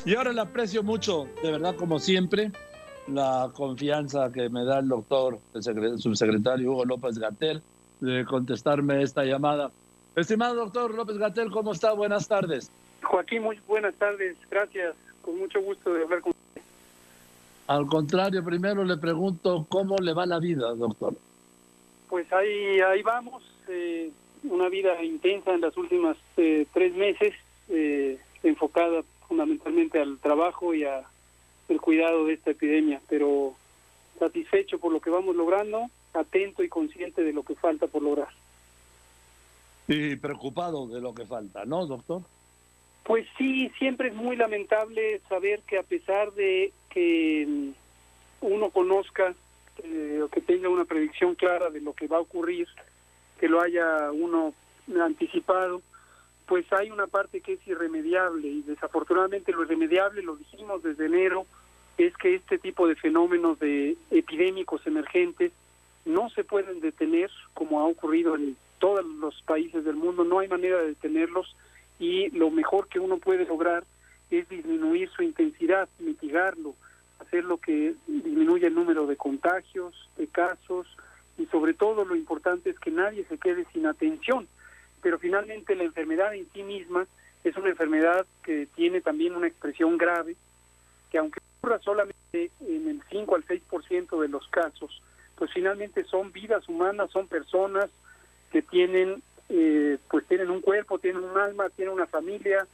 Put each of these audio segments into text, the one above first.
Y ahora le aprecio mucho, de verdad, como siempre, la confianza que me da el doctor, el subsecretario Hugo López-Gatell, de contestarme esta llamada. Estimado doctor López-Gatell, ¿cómo está? Buenas tardes. Joaquín, muy buenas tardes, gracias, con mucho gusto de hablar con usted. Al contrario, primero le pregunto, ¿cómo le va la vida, doctor? Pues ahí vamos, una vida intensa en las últimas 3 meses, enfocada fundamentalmente al trabajo y al cuidado de esta epidemia, pero satisfecho por lo que vamos logrando, atento y consciente de lo que falta por lograr. Y preocupado de lo que falta, ¿no, doctor? Pues sí, siempre es muy lamentable saber que a pesar de que uno conozca o que tenga una predicción clara de lo que va a ocurrir, que lo haya uno anticipado, pues hay una parte que es irremediable y desafortunadamente lo irremediable, lo dijimos desde enero, es que este tipo de fenómenos de epidémicos emergentes no se pueden detener como ha ocurrido en todos los países del mundo, no hay manera de detenerlos y lo mejor que uno puede lograr es disminuir su intensidad, mitigarlo, hacer lo que disminuya el número de contagios, de casos y sobre todo lo importante es que nadie se quede sin atención. Pero finalmente la enfermedad en sí misma es una enfermedad que tiene también una expresión grave, que aunque ocurra solamente en el 5 al 6% de los casos, pues finalmente son vidas humanas, son personas que tienen pues tienen un cuerpo, tienen un alma, tienen una familia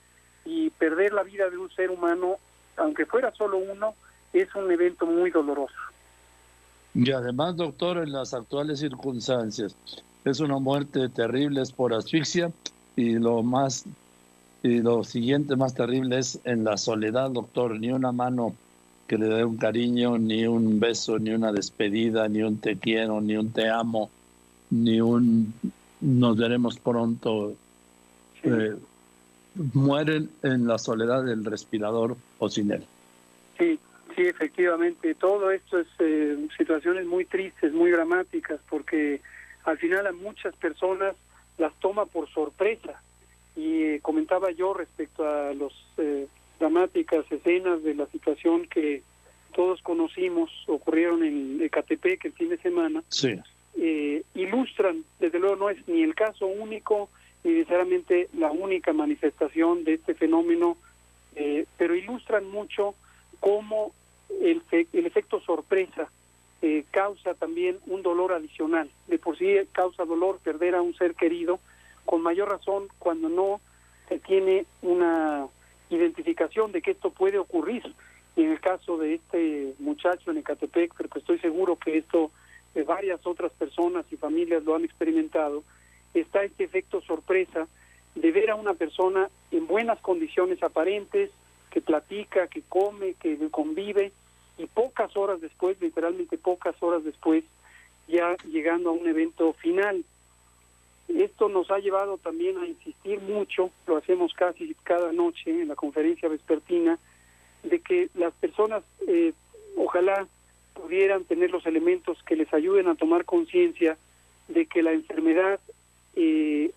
y perder la vida de un ser humano, aunque fuera solo uno, es un evento muy doloroso. Y además, doctor, en las actuales circunstancias, es una muerte terrible, es por asfixia y lo siguiente más terrible es en la soledad, doctor, ni una mano que le dé un cariño, ni un beso, ni una despedida, ni un te quiero, ni un te amo, ni un nos veremos pronto. Sí. Mueren en la soledad del respirador o sin él. Sí, efectivamente. Todo esto es situaciones muy tristes, muy dramáticas, porque al final a muchas personas las toma por sorpresa. Y comentaba yo respecto a las dramáticas escenas de la situación que todos conocimos, ocurrieron en Ecatepec el fin de semana. Sí. Ilustran, desde luego no es ni el caso único, ni necesariamente la única manifestación de este fenómeno, pero ilustran mucho cómo el efecto sorpresa causa también un dolor adicional. De por sí causa dolor perder a un ser querido, con mayor razón cuando no se tiene una identificación de que esto puede ocurrir. Y en el caso de este muchacho en Ecatepec, pero que estoy seguro que esto varias otras personas y familias lo han experimentado, está este efecto sorpresa de ver a una persona en buenas condiciones aparentes, que platica, que come, que convive, y pocas horas después, literalmente pocas horas después, ya llegando a un evento final. Esto nos ha llevado también a insistir mucho, lo hacemos casi cada noche en la conferencia vespertina, de que las personas ojalá pudieran tener los elementos que les ayuden a tomar conciencia de que la enfermedad,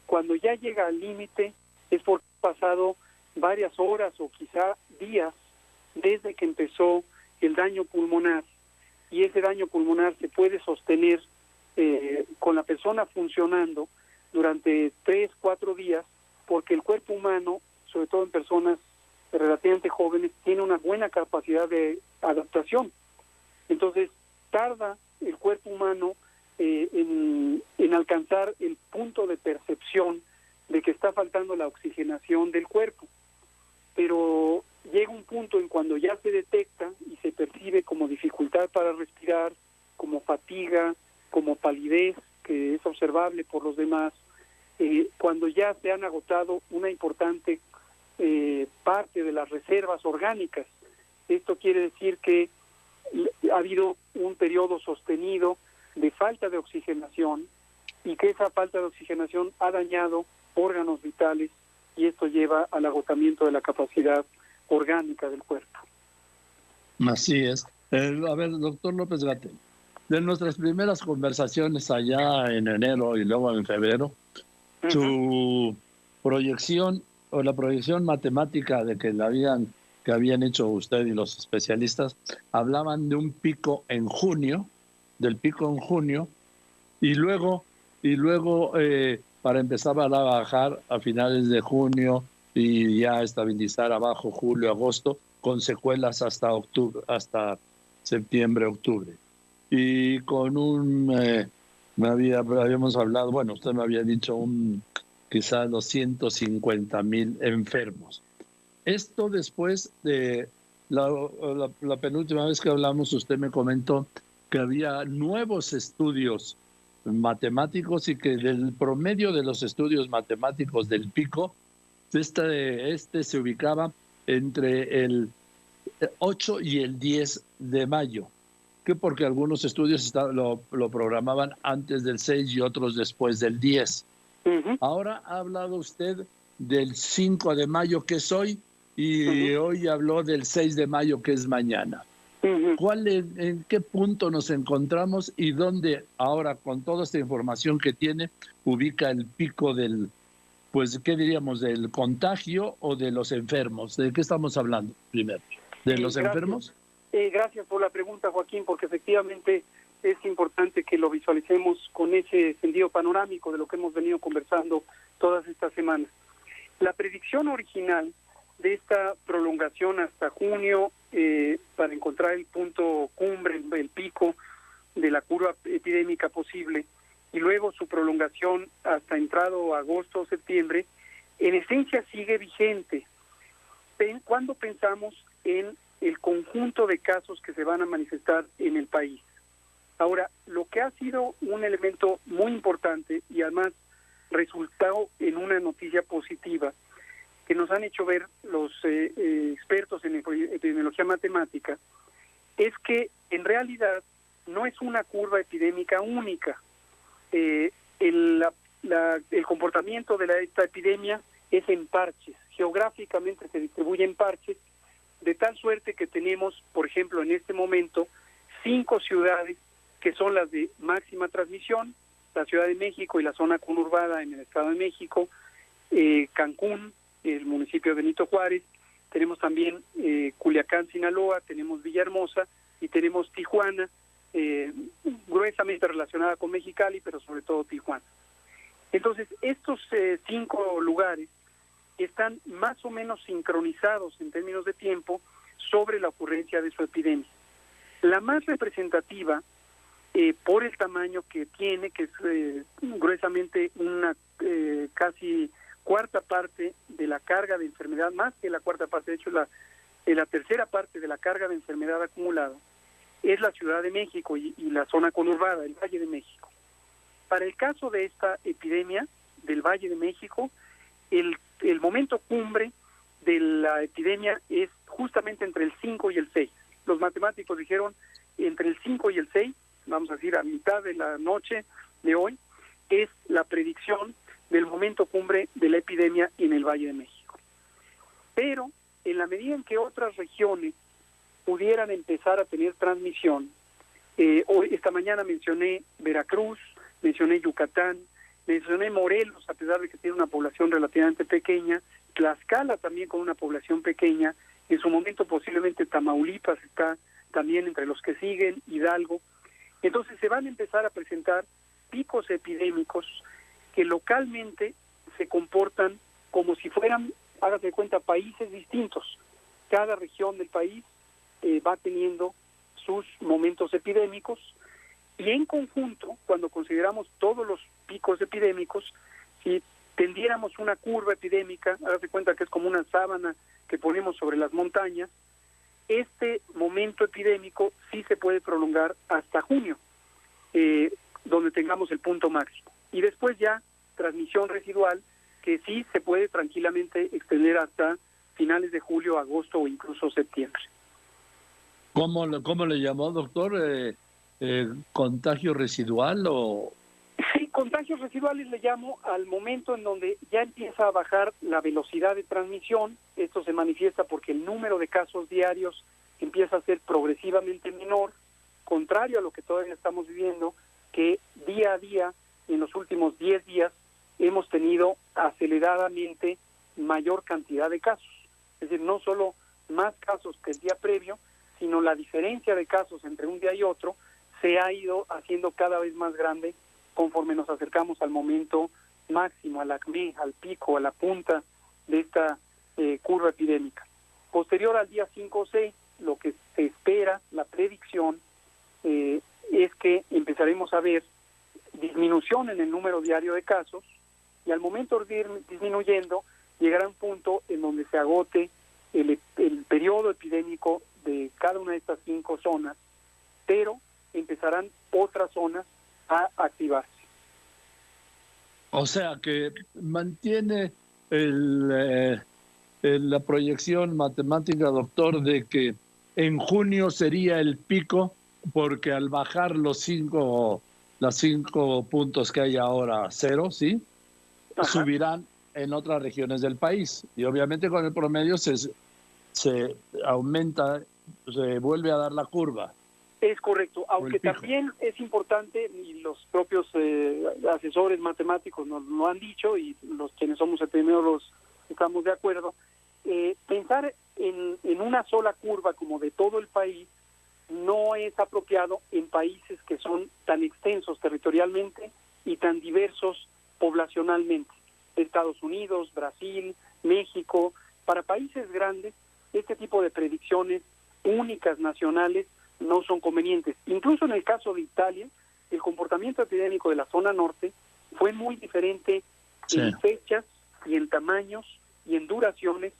cuando ya llega al límite, es porque ha pasado varias horas o quizá días desde que empezó el daño pulmonar, y ese daño pulmonar se puede sostener con la persona funcionando durante 3-4 días, porque el cuerpo humano, sobre todo en personas relativamente jóvenes, tiene una buena capacidad de adaptación. Entonces, tarda el cuerpo humano en alcanzar el punto de percepción de que está faltando la oxigenación del cuerpo. Pero llega un punto en cuando ya se detecta y se percibe como dificultad para respirar, como fatiga, como palidez, que es observable por los demás, cuando ya se han agotado una importante parte de las reservas orgánicas. Esto quiere decir que ha habido un periodo sostenido de falta de oxigenación y que esa falta de oxigenación ha dañado órganos vitales y esto lleva al agotamiento de la capacidad orgánica del cuerpo. Así es. A ver, doctor López-Gatell, de nuestras primeras conversaciones allá en enero y luego en febrero, su proyección o la proyección matemática de que la habían que habían hecho usted y los especialistas, hablaban de un pico en junio, y luego para empezar a bajar a finales de junio y ya estabilizar abajo julio, agosto, con secuelas hasta octubre, hasta septiembre, octubre. Y con habíamos hablado, bueno, usted me había dicho quizás 250,000 enfermos. Esto después de la penúltima vez que hablamos, usted me comentó que había nuevos estudios matemáticos y que del promedio de los estudios matemáticos del pico, este se ubicaba entre el 8 y el 10 de mayo, que porque algunos estudios lo programaban antes del 6 y otros después del 10. Uh-huh. Ahora ha hablado usted del 5 de mayo, que es hoy, y hoy habló del 6 de mayo, que es mañana. ¿En qué punto nos encontramos y dónde ahora, con toda esta información que tiene, ubica el pico del, pues, ¿qué diríamos? ¿Del contagio o de los enfermos? ¿De qué estamos hablando primero? ¿De los enfermos? Gracias por la pregunta, Joaquín, porque efectivamente es importante que lo visualicemos con ese sentido panorámico de lo que hemos venido conversando todas estas semanas. La predicción original de esta prolongación hasta junio, para encontrar el punto cumbre, el pico de la curva epidémica posible, y luego su prolongación hasta entrado agosto o septiembre, en esencia sigue vigente. Cuando pensamos en el conjunto de casos que se van a manifestar en el país. Ahora, lo que ha sido un elemento muy importante y además resultado en una noticia positiva que nos han hecho ver los expertos en epidemiología matemática, es que en realidad no es una curva epidémica única. El comportamiento de esta epidemia es en parches, geográficamente se distribuye en parches, de tal suerte que tenemos, por ejemplo, en este momento, 5 ciudades que son las de máxima transmisión: la Ciudad de México y la zona conurbada en el Estado de México, Cancún, el municipio de Benito Juárez, tenemos también Culiacán, Sinaloa, tenemos Villahermosa y tenemos Tijuana, gruesamente relacionada con Mexicali, pero sobre todo Tijuana. Entonces, estos 5 lugares están más o menos sincronizados en términos de tiempo sobre la ocurrencia de su epidemia. La más representativa, por el tamaño que tiene, que es gruesamente una casi cuarta parte de la carga de enfermedad, más que la cuarta parte, de hecho la tercera parte de la carga de enfermedad acumulada, es la Ciudad de México y la zona conurbada, el Valle de México. Para el caso de esta epidemia del Valle de México, el momento cumbre de la epidemia es justamente entre el 5 y el 6. Los matemáticos dijeron entre el 5 y el 6, vamos a decir a mitad de la noche de hoy, es la predicción del momento cumbre de la epidemia en el Valle de México. Pero en la medida en que otras regiones pudieran empezar a tener transmisión, hoy, esta mañana mencioné Veracruz, mencioné Yucatán, mencioné Morelos, a pesar de que tiene una población relativamente pequeña, Tlaxcala también con una población pequeña, en su momento posiblemente Tamaulipas está también entre los que siguen, Hidalgo. Entonces se van a empezar a presentar picos epidémicos que localmente se comportan como si fueran, hágase de cuenta, países distintos. Cada región del país va teniendo sus momentos epidémicos, y en conjunto, cuando consideramos todos los picos epidémicos, si tendiéramos una curva epidémica, hágase cuenta que es como una sábana que ponemos sobre las montañas, este momento epidémico sí se puede prolongar hasta junio, donde tengamos el punto máximo. Y después ya transmisión residual, que sí se puede tranquilamente extender hasta finales de julio, agosto o incluso septiembre. ¿Cómo le llamó, doctor? ¿Contagio residual o...? Sí, contagios residuales le llamo al momento en donde ya empieza a bajar la velocidad de transmisión. Esto se manifiesta porque el número de casos diarios empieza a ser progresivamente menor, contrario a lo que todavía estamos viviendo, que día a día, en los últimos 10 días, hemos tenido aceleradamente mayor cantidad de casos. Es decir, no solo más casos que el día previo, sino la diferencia de casos entre un día y otro se ha ido haciendo cada vez más grande conforme nos acercamos al momento máximo, al acme, al pico, a la punta de esta curva epidémica. Posterior al día 5 o 6, lo que se espera, la predicción, es que empezaremos a ver disminución en el número diario de casos, y al momento de ir disminuyendo, llegará un punto en donde se agote el periodo epidémico de cada una de estas 5 zonas, pero empezarán otras zonas a activarse. O sea que mantiene la proyección matemática, doctor, de que en junio sería el pico, porque al bajar los 5 puntos que hay ahora a 0, ¿sí? Ajá. Subirán en otras regiones del país. Y obviamente con el promedio se aumenta, se vuelve a dar la curva. Es correcto, aunque también es importante, y los propios asesores matemáticos nos lo han dicho, y los quienes somos epidemiólogos estamos de acuerdo, pensar en una sola curva como de todo el país no es apropiado en países que son tan extensos territorialmente y tan diversos poblacionalmente. Estados Unidos, Brasil, México. Para países grandes, este tipo de predicciones únicas, nacionales, no son convenientes. Incluso en el caso de Italia, el comportamiento epidémico de la zona norte fue muy diferente en fechas y en tamaños y en duraciones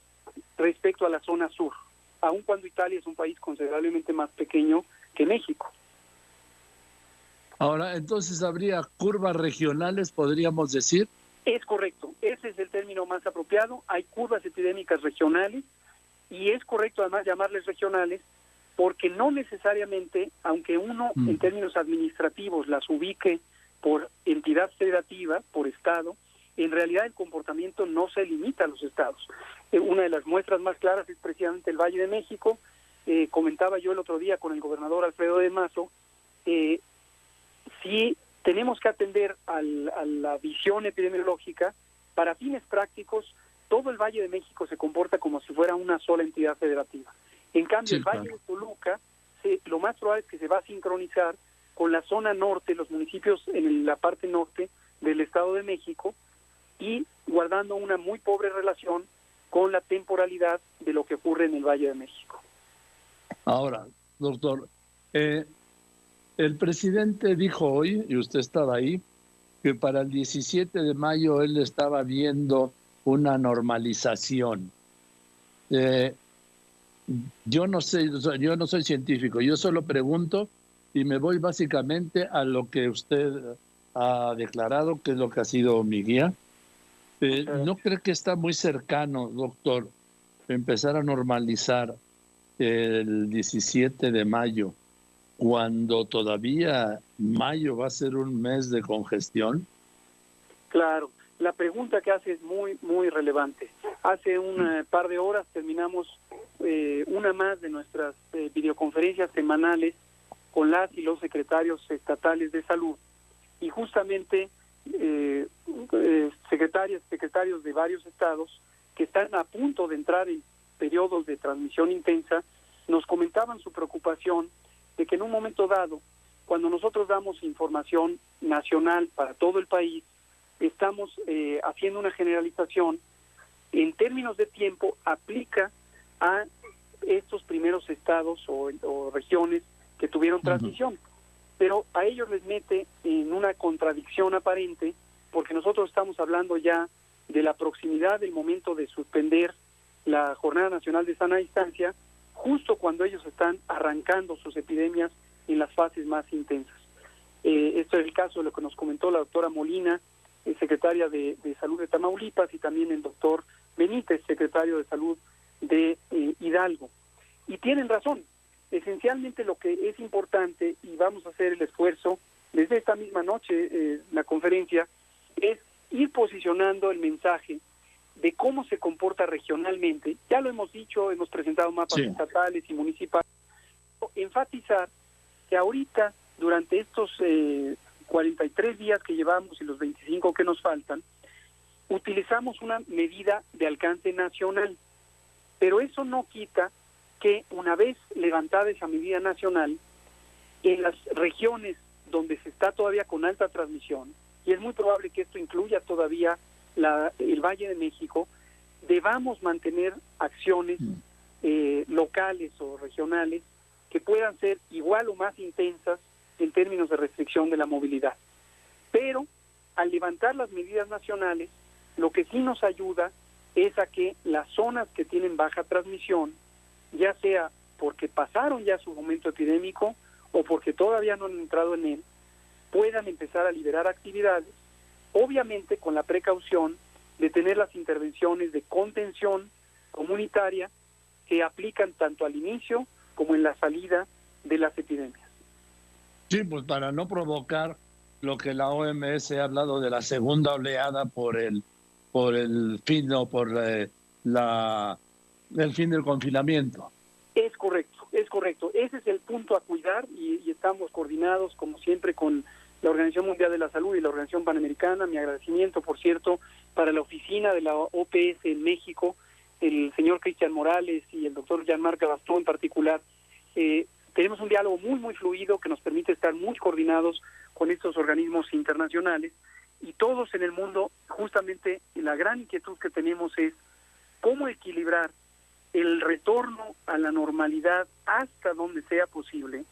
respecto a la zona sur, aun cuando Italia es un país considerablemente más pequeño que México. Ahora, entonces, ¿habría curvas regionales, podríamos decir? Es correcto, ese es el término más apropiado. Hay curvas epidémicas regionales, y es correcto además llamarles regionales, porque no necesariamente, aunque uno en términos administrativos las ubique por entidad federativa, por estado, en realidad el comportamiento no se limita a los estados. Una de las muestras más claras es precisamente el Valle de México. Comentaba yo el otro día con el gobernador Alfredo de Mazo, si tenemos que atender a la visión epidemiológica, para fines prácticos, todo el Valle de México se comporta como si fuera una sola entidad federativa. En cambio, el Valle de Toluca, lo más probable es que se va a sincronizar con la zona norte, los municipios en la parte norte del Estado de México, y guardando una muy pobre relación con la temporalidad de lo que ocurre en el Valle de México. Ahora, doctor, el presidente dijo hoy, y usted estaba ahí, que para el 17 de mayo él estaba viendo una normalización. Yo no sé, yo no soy científico, yo solo pregunto y me voy básicamente a lo que usted ha declarado, que es lo que ha sido mi guía. ¿No cree que está muy cercano, doctor, empezar a normalizar el 17 de mayo, cuando todavía mayo va a ser un mes de congestión? Claro, la pregunta que hace es muy, muy relevante. Hace un par de horas terminamos una más de nuestras videoconferencias semanales con las y los secretarios estatales de salud, y justamente secretarios de varios estados que están a punto de entrar en periodos de transmisión intensa nos comentaban su preocupación de que en un momento dado, cuando nosotros damos información nacional para todo el país, estamos haciendo una generalización en términos de tiempo, aplica a estos primeros estados o regiones que tuvieron transmisión, pero a ellos les mete en una contradicción aparente, porque nosotros estamos hablando ya de la proximidad del momento de suspender la Jornada Nacional de Sana Distancia, justo cuando ellos están arrancando sus epidemias en las fases más intensas. Esto es el caso de lo que nos comentó la doctora Molina, secretaria de Salud de Tamaulipas, y también el doctor Benítez, secretario de Salud de Hidalgo. Y tienen razón. Esencialmente lo que es importante, y vamos a hacer el esfuerzo desde esta misma noche, la conferencia, es ir posicionando el mensaje de cómo se comporta regionalmente. Ya lo hemos dicho, hemos presentado mapas estatales y municipales. Enfatizar que ahorita, durante estos 43 días que llevamos y los 25 que nos faltan, utilizamos una medida de alcance nacional. Pero eso no quita que una vez levantada esa medida nacional, en las regiones donde se está todavía con alta transmisión, y es muy probable que esto incluya todavía el Valle de México, debamos mantener acciones locales o regionales que puedan ser igual o más intensas en términos de restricción de la movilidad. Pero al levantar las medidas nacionales, lo que sí nos ayuda es a que las zonas que tienen baja transmisión, ya sea porque pasaron ya su momento epidémico o porque todavía no han entrado en él, puedan empezar a liberar actividades, obviamente con la precaución de tener las intervenciones de contención comunitaria que aplican tanto al inicio como en la salida de las epidemias. Sí, pues para no provocar lo que la OMS ha hablado de la segunda oleada por el fin o por el fin del confinamiento. Es correcto, es correcto. Ese es el punto a cuidar y estamos coordinados como siempre con la Organización Mundial de la Salud y la Organización Panamericana. Mi agradecimiento, por cierto, para la oficina de la OPS en México, el señor Cristian Morales y el doctor Jean-Marc Gabastó en particular. Tenemos un diálogo muy fluido que nos permite estar muy coordinados con estos organismos internacionales, y todos en el mundo, justamente la gran inquietud que tenemos es cómo equilibrar el retorno a la normalidad hasta donde sea posible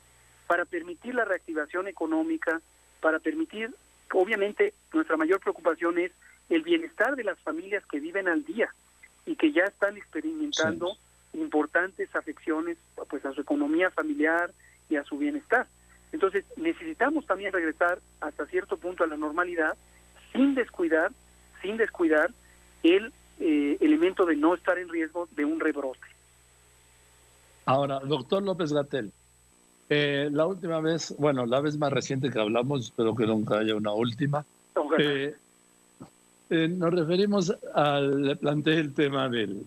para permitir la reactivación económica, para permitir, obviamente, nuestra mayor preocupación es el bienestar de las familias que viven al día y que ya están experimentando importantes afecciones pues a su economía familiar y a su bienestar. Entonces necesitamos también regresar hasta cierto punto a la normalidad sin descuidar el elemento de no estar en riesgo de un rebrote. Ahora, doctor López-Gatell, la última vez, bueno, la vez más reciente que hablamos, espero que nunca haya una última, nos referimos le planteé el tema del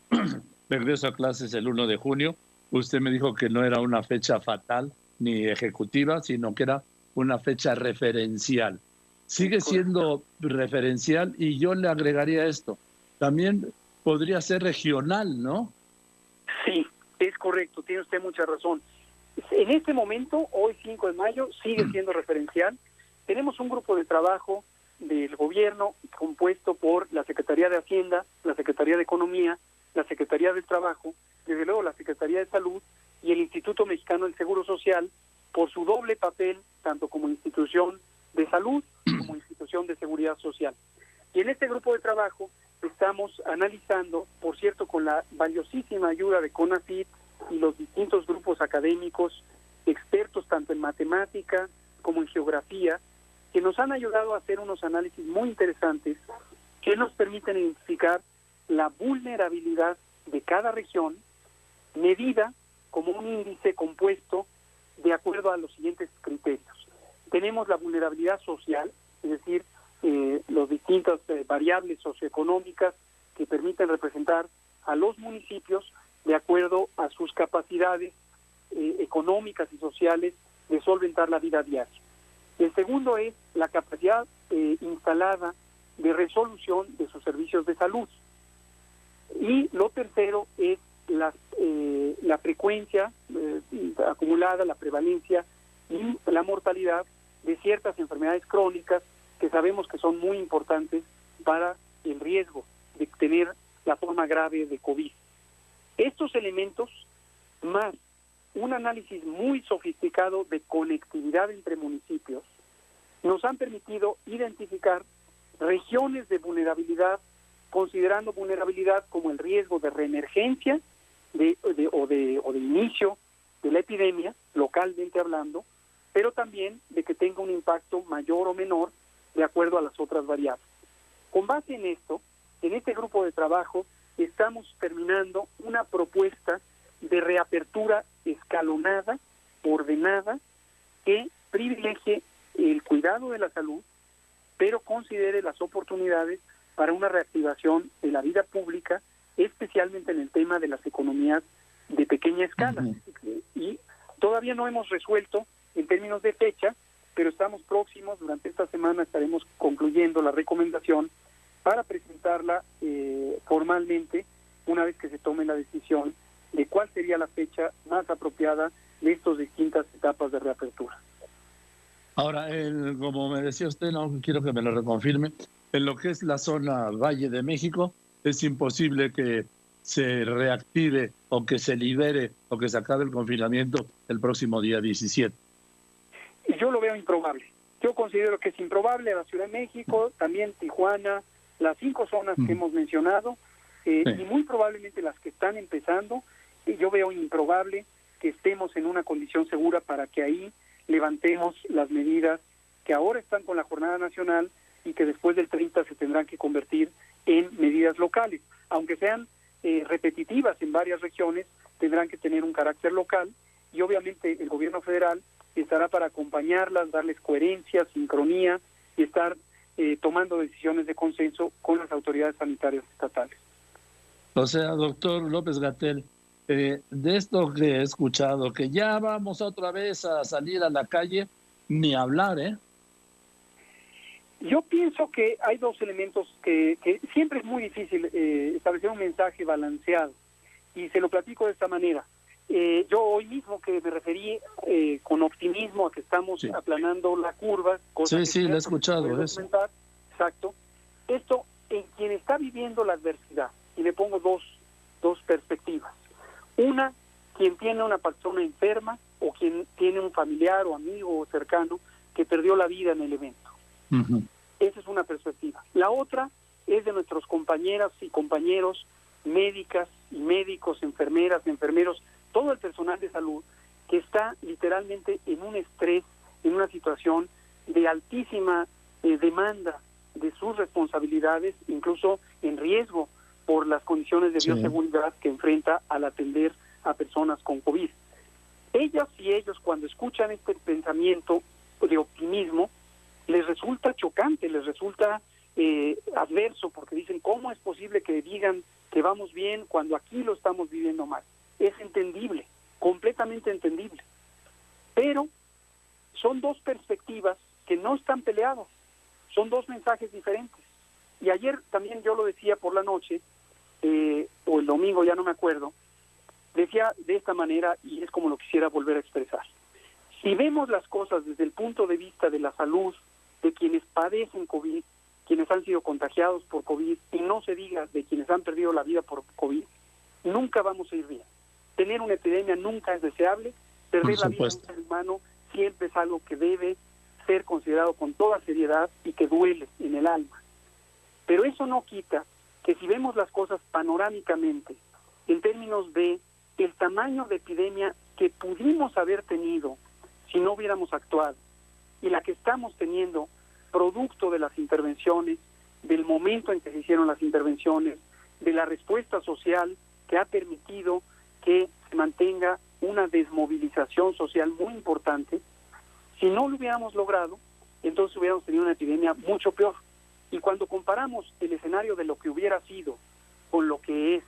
regreso a clases el 1 de junio. Usted me dijo que no era una fecha fatal ni ejecutiva, sino que era una fecha referencial. Sigue siendo referencial, y yo le agregaría esto. También podría ser regional, ¿no? Sí, es correcto, tiene usted mucha razón. En este momento, hoy 5 de mayo, sigue siendo referencial. Tenemos un grupo de trabajo del gobierno compuesto por la Secretaría de Hacienda, la Secretaría de Economía, la Secretaría del Trabajo, desde luego la Secretaría de Salud y el Instituto Mexicano del Seguro Social, por su doble papel, tanto como institución de salud como institución de seguridad social. Y en este grupo de trabajo estamos analizando, por cierto, con la valiosísima ayuda de CONACYT y los distintos grupos académicos, expertos tanto en matemática como en geografía, que nos han ayudado a hacer unos análisis muy interesantes que nos permiten identificar la vulnerabilidad de cada región, medida como un índice compuesto de acuerdo a los siguientes criterios. Tenemos la vulnerabilidad social, es decir, las distintas variables socioeconómicas que permiten representar a los municipios de acuerdo a sus capacidades económicas y sociales de solventar la vida diaria. El segundo es la capacidad instalada de resolución de sus servicios de salud. Y lo tercero es la frecuencia acumulada, la prevalencia y la mortalidad de ciertas enfermedades crónicas que sabemos que son muy importantes para el riesgo de tener la forma grave de COVID. Estos elementos, más un análisis muy sofisticado de conectividad entre municipios, nos han permitido identificar regiones de vulnerabilidad, considerando vulnerabilidad como el riesgo de reemergencia o de inicio de la epidemia, localmente hablando, pero también de que tenga un impacto mayor o menor de acuerdo a las otras variables. Con base en esto, en este grupo de trabajo estamos terminando una propuesta de reapertura escalonada, ordenada, que privilegie el cuidado de la salud, pero considere las oportunidades para una reactivación de la vida pública, especialmente en el tema de las economías de pequeña escala. Y todavía no hemos resuelto en términos de fecha, pero estamos próximos. Durante esta semana estaremos concluyendo la recomendación para presentarla formalmente una vez que se tome la decisión de cuál sería la fecha más apropiada de estas distintas etapas de reapertura. Ahora, como me decía usted, no quiero que me lo reconfirme, en lo que es la zona Valle de México, es imposible que se reactive o que se libere o que se acabe el confinamiento el próximo día 17. Y yo lo veo improbable. Yo considero que es improbable la Ciudad de México, también Tijuana, las 5 zonas que hemos mencionado, y muy probablemente las que están empezando, y yo veo improbable que estemos en una condición segura para que ahí levantemos las medidas que ahora están con la jornada nacional y que después del 30 se tendrán que convertir en medidas locales. Aunque sean repetitivas en varias regiones, tendrán que tener un carácter local y obviamente el gobierno federal estará para acompañarlas, darles coherencia, sincronía y estar tomando decisiones de consenso con las autoridades sanitarias estatales. O sea, doctor López-Gatell, de esto que he escuchado, que ya vamos otra vez a salir a la calle, ni hablar, ¿eh? Yo pienso que hay 2 elementos que siempre es muy difícil establecer un mensaje balanceado, y se lo platico de esta manera. Yo hoy mismo que me referí con optimismo a que estamos aplanando la curva. Sí, lo he escuchado. Eso. Exacto. Esto en quien está viviendo la adversidad, y le pongo dos perspectivas. Una, quien tiene una persona enferma o quien tiene un familiar o amigo o cercano que perdió la vida en el evento. Uh-huh. Esa es una perspectiva. La otra es de nuestros compañeras y compañeros, médicas y médicos, enfermeras, enfermeros, todo el personal de salud que está literalmente en un estrés, en una situación de altísima demanda de sus responsabilidades, incluso en riesgo por las condiciones de bioseguridad que enfrenta al atender a personas con COVID. Ellas y ellos, cuando escuchan este pensamiento de optimismo, les resulta chocante, les resulta adverso, porque dicen, ¿cómo es posible que digan que vamos bien cuando aquí lo estamos viviendo mal? Es entendible, completamente entendible. Pero son 2 perspectivas que no están peleadas, son 2 mensajes diferentes. Y ayer también yo lo decía por la noche, o el domingo, ya no me acuerdo, decía de esta manera, y es como lo quisiera volver a expresar. Si vemos las cosas desde el punto de vista de la salud de quienes padecen COVID, quienes han sido contagiados por COVID, y no se diga de quienes han perdido la vida por COVID, nunca vamos a ir bien. Tener una epidemia nunca es deseable, perder la vida de un ser humano siempre es algo que debe ser considerado con toda seriedad y que duele en el alma. Pero eso no quita que si vemos las cosas panorámicamente, en términos de el tamaño de epidemia que pudimos haber tenido si no hubiéramos actuado, y la que estamos teniendo producto de las intervenciones, del momento en que se hicieron las intervenciones, de la respuesta social que ha permitido que se mantenga una desmovilización social muy importante, si no lo hubiéramos logrado, entonces hubiéramos tenido una epidemia mucho peor. Y cuando comparamos el escenario de lo que hubiera sido con lo que es,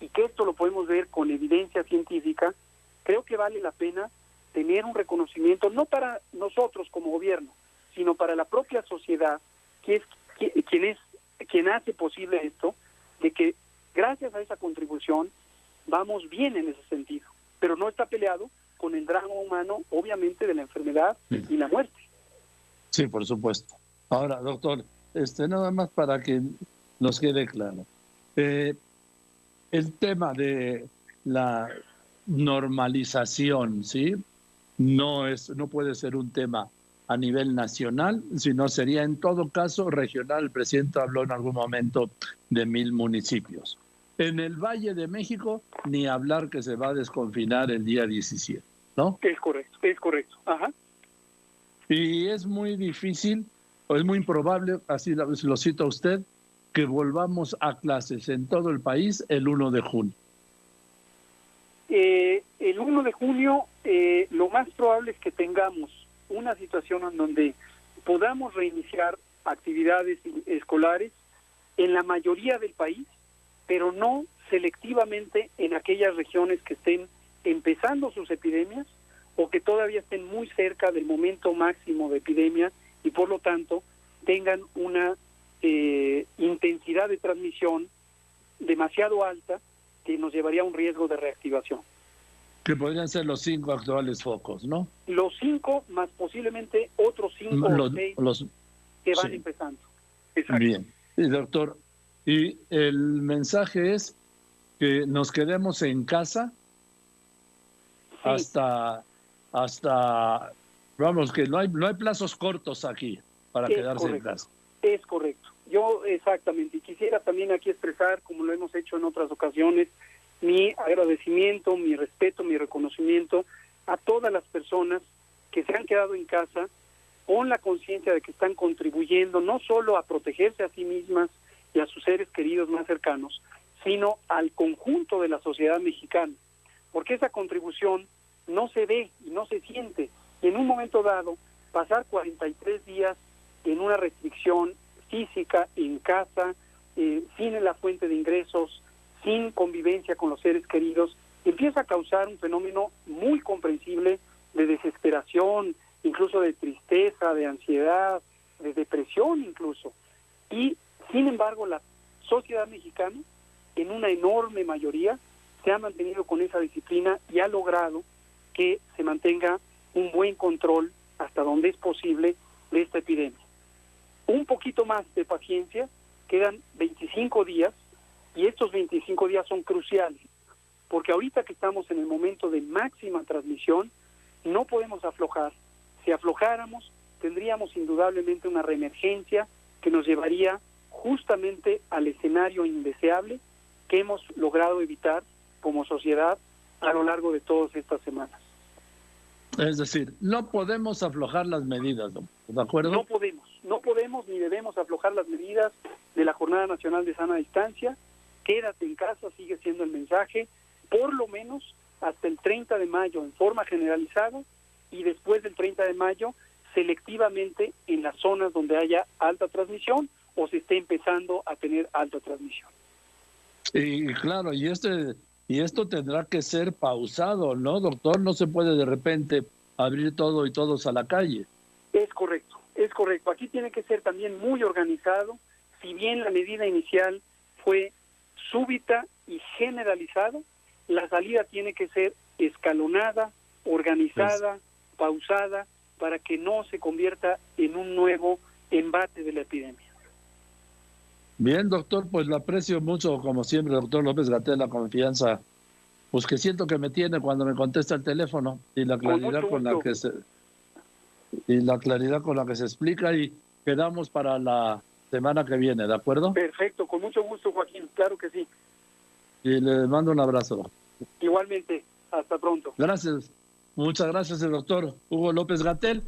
y que esto lo podemos ver con evidencia científica, creo que vale la pena tener un reconocimiento, no para nosotros como gobierno, sino para la propia sociedad, que es quien hace posible esto, de que gracias a esa contribución vamos bien en ese sentido, pero no está peleado con el drama humano, obviamente, de la enfermedad y la muerte. Sí, por supuesto. Ahora, doctor, nada más para que nos quede claro. El tema de la normalización, ¿sí? No puede ser un tema a nivel nacional, sino sería en todo caso regional. El presidente habló en algún momento de 1,000 municipios. En el Valle de México, ni hablar que se va a desconfinar el día 17, ¿no? Es correcto. Ajá. Y es muy difícil, o es muy improbable, así lo cita usted, que volvamos a clases en todo el país el 1 de junio. El 1 de junio lo más probable es que tengamos una situación en donde podamos reiniciar actividades escolares en la mayoría del país, pero no selectivamente en aquellas regiones que estén empezando sus epidemias o que todavía estén muy cerca del momento máximo de epidemia y por lo tanto tengan una intensidad de transmisión demasiado alta que nos llevaría a un riesgo de reactivación. Que podrían ser los 5 actuales focos, ¿no? Los 5 más posiblemente otros 5 o 6 que van empezando. Exacto. Bien. Y doctor, y el mensaje es que nos quedemos en casa hasta, vamos, que no hay plazos cortos aquí para quedarse en casa. Es correcto. Yo exactamente. Y quisiera también aquí expresar, como lo hemos hecho en otras ocasiones, mi agradecimiento, mi respeto, mi reconocimiento a todas las personas que se han quedado en casa con la conciencia de que están contribuyendo no solo a protegerse a sí mismas y a sus seres queridos más cercanos, sino al conjunto de la sociedad mexicana, porque esa contribución no se ve y no se siente. Y en un momento dado, pasar 43 días en una restricción física, en casa, sin la fuente de ingresos, sin convivencia con los seres queridos, empieza a causar un fenómeno muy comprensible de desesperación, incluso de tristeza, de ansiedad, de depresión incluso. Y, sin embargo, la sociedad mexicana, en una enorme mayoría, se ha mantenido con esa disciplina y ha logrado que se mantenga un buen control hasta donde es posible de esta epidemia. Un poquito más de paciencia, quedan 25 días, y estos 25 días son cruciales, porque ahorita que estamos en el momento de máxima transmisión, no podemos aflojar. Si aflojáramos, tendríamos indudablemente una reemergencia que nos llevaría justamente al escenario indeseable que hemos logrado evitar como sociedad a lo largo de todas estas semanas. Es decir, no podemos aflojar las medidas, ¿de acuerdo? No podemos ni debemos aflojar las medidas de la Jornada Nacional de Sana Distancia. Quédate en casa, sigue siendo el mensaje, por lo menos hasta el 30 de mayo en forma generalizada, y después del 30 de mayo selectivamente en las zonas donde haya alta transmisión o se esté empezando a tener alta transmisión. Y claro, y esto tendrá que ser pausado, ¿no, doctor? No se puede de repente abrir todo y todos a la calle. Es correcto. Aquí tiene que ser también muy organizado. Si bien la medida inicial fue súbita y generalizada, la salida tiene que ser escalonada, organizada, pausada, para que no se convierta en un nuevo embate de la epidemia. Bien, doctor, pues lo aprecio mucho, como siempre, doctor López-Gatell, la confianza, pues que siento que me tiene cuando me contesta el teléfono y la claridad con la que se explica, y quedamos para la semana que viene, ¿de acuerdo? Perfecto, con mucho gusto, Joaquín, claro que sí. Y le mando un abrazo. Igualmente, hasta pronto. Gracias, muchas gracias, el doctor Hugo López-Gatell.